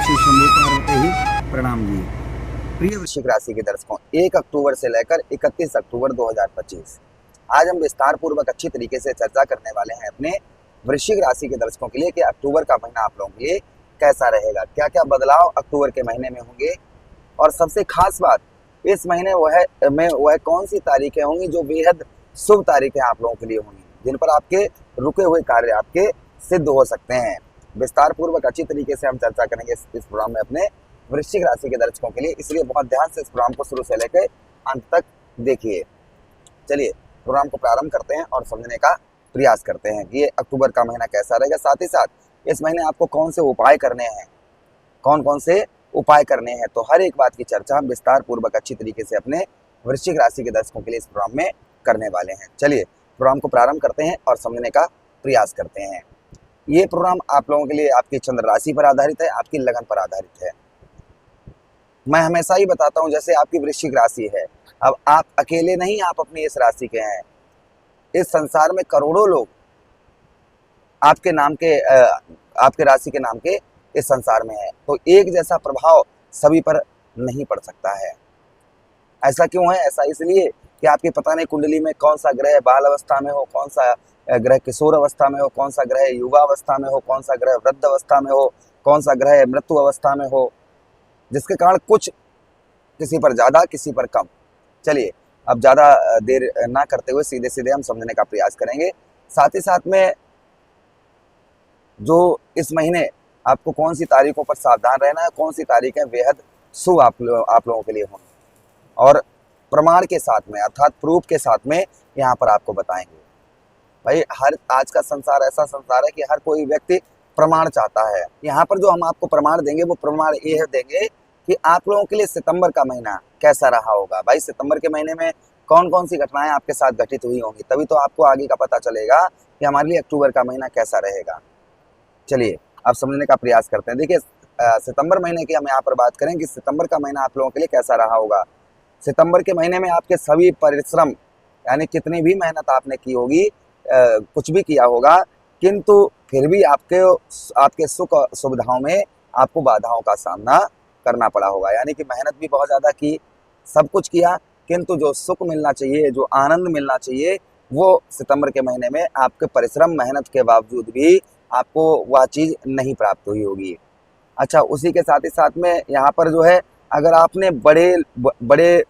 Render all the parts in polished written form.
श्री शंभू पार्वती ही प्रणाम जी। प्रिय वृश्चिक राशि के दर्शकों, 1 अक्टूबर से लेकर 31 अक्टूबर 2025 आज हम विस्तार पूर्वक अच्छी तरीके से चर्चा करने वाले हैं अपने वृश्चिक राशि के दर्शकों के लिए कि अक्टूबर का महीना आप लोगों के लिए कैसा रहेगा, क्या क्या बदलाव अक्टूबर के महीने में होंगे और सबसे खास बात इस महीने वह कौन सी तारीखें होंगी जो बेहद शुभ तारीखें आप लोगों के लिए होंगी, जिन पर आपके रुके हुए कार्य आपके सिद्ध हो सकते हैं। विस्तार पूर्वक अच्छी तरीके से हम चर्चा करेंगे इस प्रोग्राम में अपने वृश्चिक राशि के दर्शकों के लिए, इसलिए बहुत ध्यान से इस प्रोग्राम को शुरू से लेकर अंत तक देखिए। चलिए प्रोग्राम को प्रारंभ करते हैं और समझने का प्रयास करते हैं कि ये अक्टूबर का महीना कैसा रहेगा, साथ ही साथ इस महीने आपको कौन से उपाय करने हैं, कौन से उपाय करने हैं, तो हर एक बात की चर्चा हम विस्तार पूर्वक अच्छी तरीके से अपने वृश्चिक राशि के दर्शकों के लिए इस प्रोग्राम में करने वाले हैं। चलिए प्रोग्राम को प्रारंभ करते हैं और समझने का प्रयास करते हैं। ये प्रोग्राम आप लोगों के लिए आपकी चंद्र राशि पर आधारित है, आपकी लगन पर आधारित है। मैं हमेशा ही बताता हूं जैसे आपकी वृश्चिक राशि है, अब आप अकेले नहीं, आप अपनी इस राशि के हैं। इस संसार में करोड़ों लोग आपके नाम के आपके राशि के नाम के इस संसार में है, तो एक जैसा प्रभाव सभी पर नहीं पड़ सकता है। ऐसा क्यों है? ऐसा इसलिए कि आपकी पता नहीं कुंडली में कौन सा ग्रह बाल अवस्था में हो, कौन सा ग्रह किशोर अवस्था में हो, कौन सा ग्रह युवा अवस्था में हो, कौन सा ग्रह वृद्ध अवस्था में हो, कौन सा ग्रह मृत्यु अवस्था में हो, जिसके कारण कुछ किसी पर ज्यादा किसी पर कम। चलिए अब ज्यादा देर ना करते हुए सीधे सीधे हम समझने का प्रयास करेंगे। साथ ही साथ में जो इस महीने आपको कौन सी तारीखों पर सावधान रहना है, कौन सी तारीखें बेहद शुभ आप लोगों के लिए होंगी, और प्रमाण के साथ में अर्थात प्रूफ के साथ में यहाँ पर आपको बताएंगे। भाई हर आज का संसार ऐसा संसार है कि हर कोई व्यक्ति प्रमाण चाहता है। यहाँ पर जो हम आपको प्रमाण देंगे वो प्रमाण ये देंगे कि आप लोगों के लिए सितंबर का महीना कैसा रहा होगा। भाई सितंबर के महीने में कौन कौन सी घटनाएं आपके साथ घटित हुई होंगी, तभी तो आपको आगे का पता चलेगा कि हमारे लिए अक्टूबर का महीना कैसा रहेगा। चलिए अब समझने का प्रयास करते हैं। देखिए सितंबर महीने की हम यहाँ पर बात करें कि सितंबर का महीना आप लोगों के लिए कैसा रहा होगा। सितंबर के महीने में आपके सभी परिश्रम यानी कितनी भी मेहनत आपने की होगी, कुछ भी किया होगा, किंतु फिर भी आपके सुख सुविधाओं में आपको बाधाओं का सामना करना पड़ा होगा। यानी कि मेहनत भी बहुत ज़्यादा की, सब कुछ किया, किंतु जो सुख मिलना चाहिए, जो आनंद मिलना चाहिए, वो सितंबर के महीने में आपके परिश्रम मेहनत के बावजूद भी आपको वह चीज़ नहीं प्राप्त हुई होगी। अच्छा, उसी के साथ ही साथ में यहाँ पर जो है, अगर आपने बड़े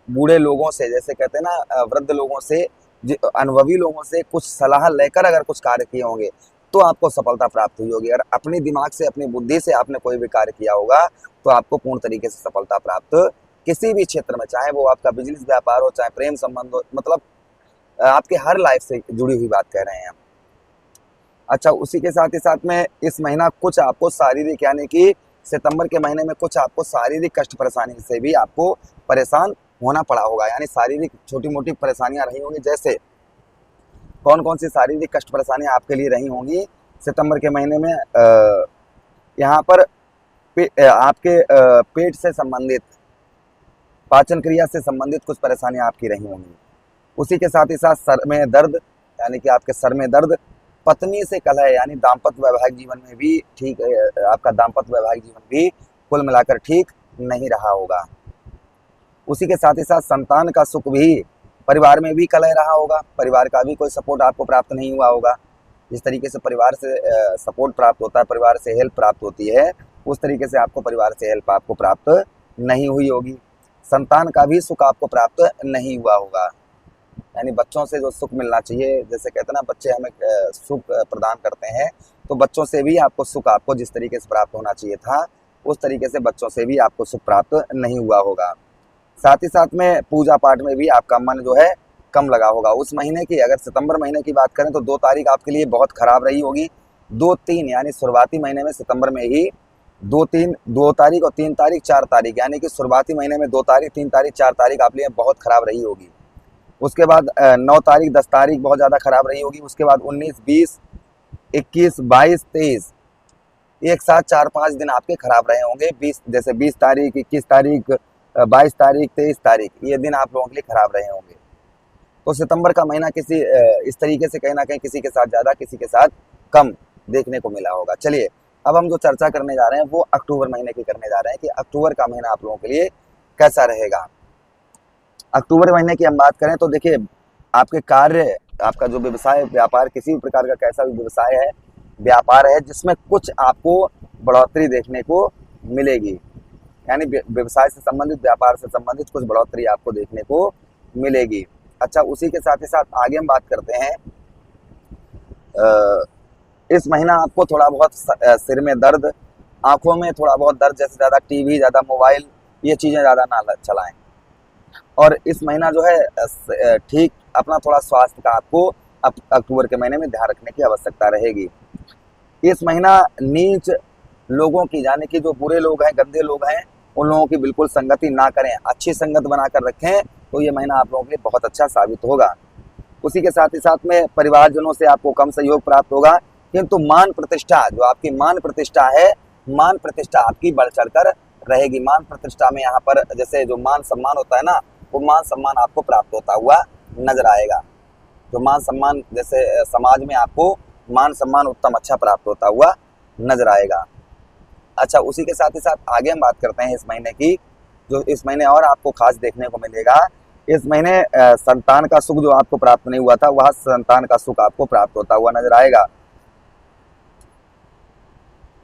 बूढ़े लोगों से, जैसे कहते हैं ना वृद्ध लोगों से, अनुभवी लोगों से कुछ सलाह लेकर अगर कुछ कार्य किए होंगे तो आपको सफलता प्राप्त हुई होगी। अगर अपनी दिमाग से, अपनी बुद्धि से आपने कोई भी कार्य किया होगा तो आपको पूर्ण तरीके से सफलता प्राप्त किसी भी क्षेत्र में, चाहे वो आपका बिजनेस व्यापार हो, चाहे प्रेम संबंध हो, मतलब आपके हर लाइफ से जुड़ी हुई बात कह रहे हैं हम। अच्छा, उसी के साथ ही साथ में इस महीना कुछ आपको शारीरिक, यानी कि सितंबर के महीने में कुछ आपको शारीरिक कष्ट परेशानी से भी आपको परेशान होना पड़ा होगा। यानी शारीरिक छोटी मोटी परेशानियां रही होंगी। जैसे कौन कौन सी शारीरिक कष्ट परेशानियां आपके लिए रही होंगी सितंबर के महीने में? यहाँ पर आपके पेट से संबंधित, पाचन क्रिया से संबंधित कुछ परेशानियां आपकी रही होंगी। उसी के साथ ही साथ सर में दर्द, यानी कि आपके सर में दर्द, पत्नी से कलह, यानी दाम्पत्य वैवाहिक जीवन में भी ठीक, आपका दाम्पत्य वैवाहिक जीवन भी कुल मिलाकर ठीक नहीं रहा होगा। उसी के साथ ही साथ संतान का सुख भी, परिवार में भी कलह रहा होगा, परिवार का भी कोई सपोर्ट आपको प्राप्त नहीं हुआ होगा। जिस तरीके से परिवार से सपोर्ट प्राप्त होता है, परिवार से हेल्प प्राप्त होती है, उस तरीके से आपको परिवार से हेल्प आपको प्राप्त नहीं हुई होगी। संतान का भी सुख आपको प्राप्त नहीं हुआ होगा। यानी बच्चों से जो सुख मिलना चाहिए, जैसे कहते हैं ना बच्चे हमें सुख प्रदान करते हैं, तो बच्चों से भी आपको सुख, आपको जिस तरीके से प्राप्त होना चाहिए था उस तरीके से बच्चों से भी आपको सुख प्राप्त नहीं हुआ होगा। साथ ही साथ में पूजा पाठ में भी आपका मन जो है कम लगा होगा। उस महीने की, अगर सितंबर महीने की बात करें तो 2 तारीख आपके लिए बहुत खराब रही होगी। 2-3 यानी शुरुआती महीने में सितंबर में ही 2 तारीख और 3 तारीख 4 तारीख, यानी कि शुरुआती महीने में 2 तारीख 3 तारीख 4 तारीख आप लिए बहुत खराब रही होगी। उसके बाद 9 तारीख 10 तारीख बहुत ज़्यादा खराब रही होगी। उसके बाद 19, 20, 21, 22, 23 एक साथ 4-5 दिन आपके खराब रहे होंगे। 20 तारीख, 21 तारीख, 22 तारीख, 23 तारीख, ये दिन आप लोगों के लिए खराब रहे होंगे। तो सितंबर का महीना इस तरीके से कहीं ना कहीं किसी के साथ ज़्यादा किसी के साथ कम देखने को मिला होगा। चलिए अब हम जो चर्चा करने जा रहे हैं वो अक्टूबर महीने की करने जा रहे हैं कि अक्टूबर का महीना आप लोगों के लिए कैसा रहेगा। अक्टूबर महीने की हम बात करें तो देखिए, आपके कार्य, आपका जो व्यवसाय व्यापार, किसी भी प्रकार का कैसा भी व्यवसाय है, व्यापार है, जिसमें कुछ आपको बढ़ोतरी देखने को मिलेगी। यानी व्यवसाय से संबंधित, व्यापार से संबंधित कुछ बढ़ोतरी आपको देखने को मिलेगी। अच्छा, उसी के साथ ही साथ आगे हम बात करते हैं, इस महीना आपको थोड़ा बहुत सिर में दर्द, आंखों में थोड़ा बहुत दर्द, जैसे ज़्यादा टीवी, ज़्यादा मोबाइल, ये चीज़ें ज़्यादा ना चलाएं। और इस महीना जो है ठीक अपना थोड़ा स्वास्थ्य का आपको अक्टूबर के महीने में ध्यान रखने की आवश्यकता रहेगी। इस महीना नीच लोगों की, यानी कि जो बुरे लोग हैं, गंदे लोग हैं, उन लोगों की बिल्कुल संगति ना करें, अच्छी संगत बनाकर रखें, तो ये महीना आप लोगों के लिए बहुत अच्छा साबित होगा। उसी के साथ ही साथ में परिवारजनों से आपको कम सहयोग प्राप्त होगा, किंतु मान प्रतिष्ठा, जो आपकी मान प्रतिष्ठा है, मान प्रतिष्ठा आपकी बढ़ चढ़कर रहेगी। मान प्रतिष्ठा में यहाँ पर जैसे जो मान सम्मान होता है ना, वो मान सम्मान आपको प्राप्त होता हुआ नजर आएगा। जो मान सम्मान, जैसे समाज में आपको मान सम्मान उत्तम अच्छा प्राप्त होता हुआ नजर आएगा। अच्छा, उसी के साथ ही साथ आगे हम बात करते हैं इस महीने की, जो इस महीने और आपको खास देखने को मिलेगा। इस महीने संतान का सुख जो आपको प्राप्त नहीं हुआ था, वह संतान का सुख आपको प्राप्त होता हुआ नजर आएगा।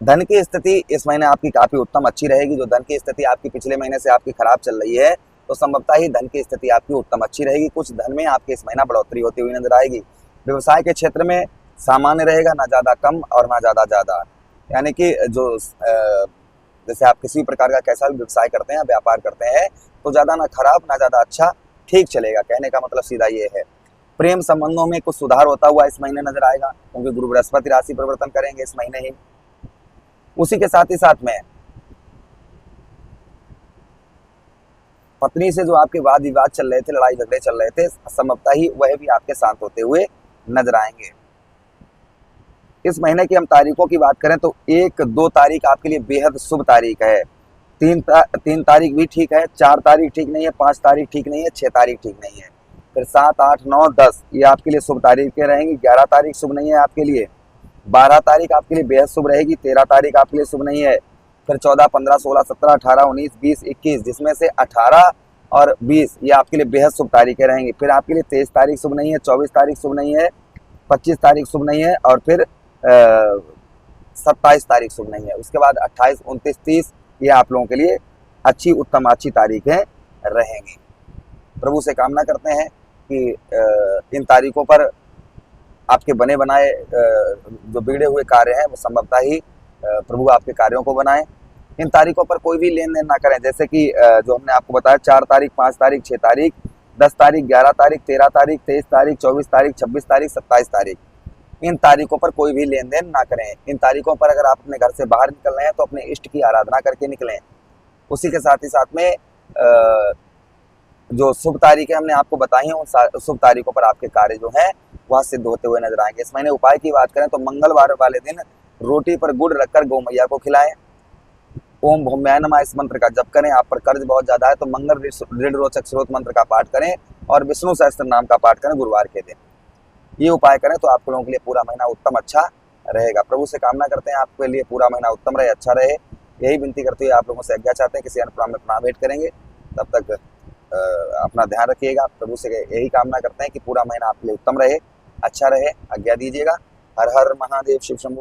धन की स्थिति इस महीने आपकी काफी उत्तम अच्छी रहेगी। जो धन की स्थिति आपकी पिछले महीने से आपकी खराब चल रही है, तो संभवतः ही धन की स्थिति आपकी उत्तम अच्छी रहेगी। कुछ धन में आपके इस महीना बढ़ोतरी होती हुई नजर आएगी। व्यवसाय के क्षेत्र में सामान्य रहेगा, ना ज्यादा कम और ना ज्यादा ज्यादा। यानी कि जो जैसे आप किसी भी प्रकार का कैसा भी व्यवसाय करते हैं, व्यापार करते हैं, तो ज्यादा ना खराब ना ज्यादा अच्छा, ठीक चलेगा। कहने का मतलब सीधा ये है। प्रेम संबंधों में कुछ सुधार होता हुआ इस महीने नजर आएगा, क्योंकि गुरु बृहस्पति राशि परिवर्तन करेंगे इस महीने ही। उसी के साथ ही साथ में पत्नी से जो आपके वाद विवाद चल रहे थे, लड़ाई झगड़े चल रहे थे, संभवतः ही वह भी आपके शांत होते हुए नजर आएंगे। इस महीने की हम तारीखों की बात करें तो 1-2 तारीख आपके लिए बेहद शुभ तारीख है। 3 तारीख भी ठीक है, 4 तारीख ठीक नहीं है, 5 तारीख ठीक नहीं है, 6 तारीख ठीक नहीं है। फिर 7, 8, 9, 10 ये आपके लिए शुभ तारीखें रहेंगी। 11 तारीख शुभ नहीं है आपके लिए। 12 तारीख आपके लिए बेहद शुभ रहेगी। 13 तारीख आपके लिए शुभ नहीं है। फिर 14, 15, 16, 17, 18, 19, 20, 21, जिसमें से 18 और 20 ये आपके लिए बेहद शुभ तारीखें रहेंगी। फिर आपके लिए 23 तारीख शुभ नहीं है, 24 तारीख शुभ नहीं है, 25 तारीख शुभ नहीं है, और फिर 27 तारीख शुभ नहीं है। उसके बाद 28, 29, 30 ये आप लोगों के लिए अच्छी उत्तम अच्छी तारीखें रहेंगी। प्रभु से कामना करते हैं कि इन तारीखों पर आपके बने बनाए जो बिगड़े हुए कार्य हैं, वो संभवतः ही प्रभु आपके कार्यों को बनाएं। इन तारीखों पर कोई भी लेन देन ना करें, जैसे कि जो हमने आपको बताया 4 तारीख, 5 तारीख, 6 तारीख, 10 तारीख, 11 तारीख, 13 तारीख, 23 तारीख, 24 तारीख, 26 तारीख, 27 तारीख, इन तारीखों पर कोई भी लेन देन ना करें। इन तारीखों पर अगर आप अपने घर से बाहर निकल रहे हैं तो अपने इष्ट की आराधना करके निकलें। उसी के साथ ही साथ में जो शुभ तारीखें हमने आपको बताई हैं, उन शुभ तारीखों पर आपके कार्य जो हैं वह सिद्ध होते हुए नजर आएंगे। इस महीने उपाय की बात करें तो मंगलवार वाले दिन रोटी पर गुड़ रखकर गौ मैया को खिलाएं। ओम भौम्याय नमः इस मंत्र का जप करें। आप पर कर्ज बहुत ज्यादा है तो मंगल ऋण रोचक स्रोत मंत्र का पाठ करें और विष्णु सहस्त्र नाम का पाठ करें गुरुवार के दिन। ये उपाय करें तो आप लोगों के लिए पूरा महीना उत्तम अच्छा रहेगा। प्रभु से कामना करते हैं आपके लिए पूरा महीना उत्तम रहे, अच्छा रहे। यही विनती करते हुए आप लोगों से आज्ञा चाहते हैं। किसी अन्य प्रोग्राम में पुनः भेंट करेंगे, तब तक अपना ध्यान रखिएगा। प्रभु से यही कामना करते हैं कि पूरा महीना आपके लिए उत्तम रहे, अच्छा रहे। आज्ञा दीजिएगा। हर हर महादेव, शिव शंभु।